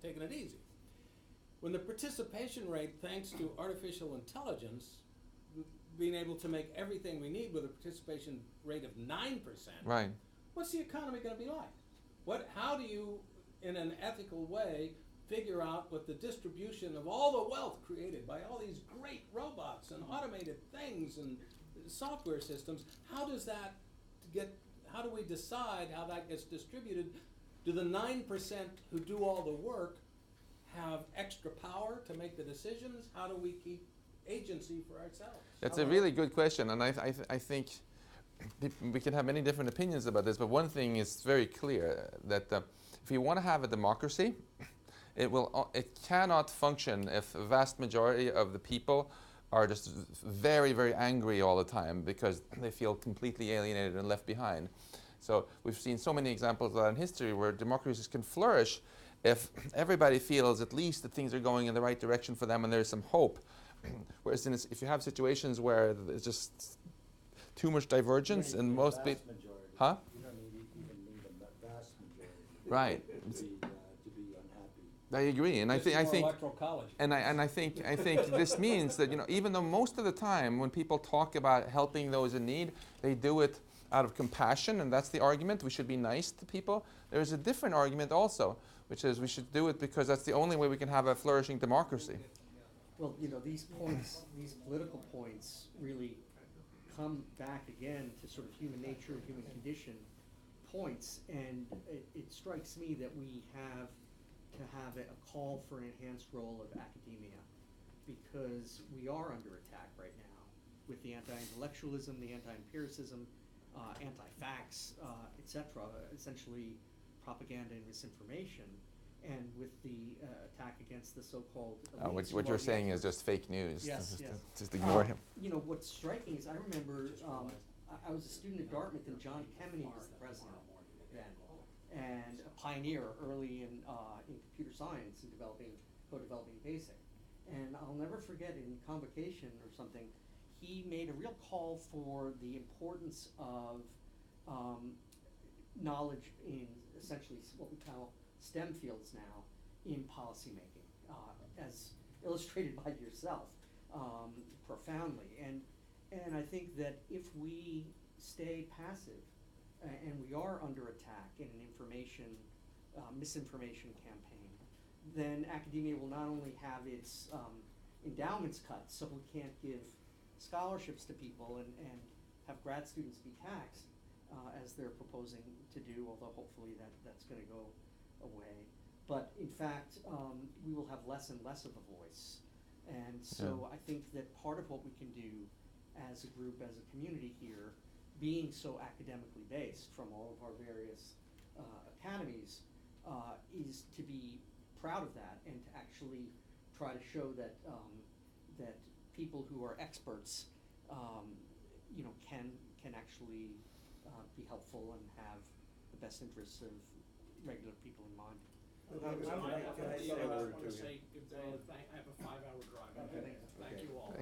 taking it easy. When the participation rate, thanks to artificial intelligence, being able to make everything we need with a participation rate of 9%, Right. what's the economy going to be like? How do you, in an ethical way, figure out what the distribution of all the wealth created by all these great robots and automated things and software systems, how do we decide how that gets distributed? Do the 9% who do all the work have extra power to make the decisions? How do we keep agency for ourselves? That's a really good question, and I think we can have many different opinions about this, but one thing is very clear, that if you want to have a democracy, it cannot function if a vast majority of the people are just very, very angry all the time because they feel completely alienated and left behind. So we've seen so many examples of that in history where democracies can flourish if everybody feels at least that things are going in the right direction for them and there's some hope. Whereas if you have situations where there's just too much divergence and most people... Huh? You don't even need a vast majority. Right. To be unhappy. I agree, and I think, electoral college. and I think this means that, even though most of the time when people talk about helping those in need, they do it out of compassion, and that's the argument. We should be nice to people. There is a different argument also, which is we should do it because that's the only way we can have a flourishing democracy. Well, these points, these political points, really come back again to sort of human nature, human condition points, and it strikes me that we have to have a call for an enhanced role of academia, because we are under attack right now with the anti-intellectualism, the anti-empiricism, anti-facts, etc., essentially propaganda and misinformation, and with the attack against the so-called elites. What you're saying is just fake news. Yes, just, yes. just ignore him. What's striking is I remember I was a student at Dartmouth and John Kemeny was the president then, and a pioneer early in computer science and co-developing BASIC. And I'll never forget, in convocation or something, he made a real call for the importance of knowledge in essentially what we call STEM fields now in policymaking, as illustrated by yourself, profoundly. And I think that if we stay passive, and we are under attack in an misinformation campaign, then academia will not only have its endowments cut, so we can't give scholarships to people and have grad students be taxed, as they're proposing to do, although hopefully that's going to go away. But in fact, we will have less and less of a voice. And so I think that part of what we can do as a group, as a community here, being so academically based from all of our various academies, is to be proud of that and to actually try to show that that people who are experts, can actually be helpful and have the best interests of regular people in mind. Can I say a word or two here? I have a 5-hour drive. Thank you all.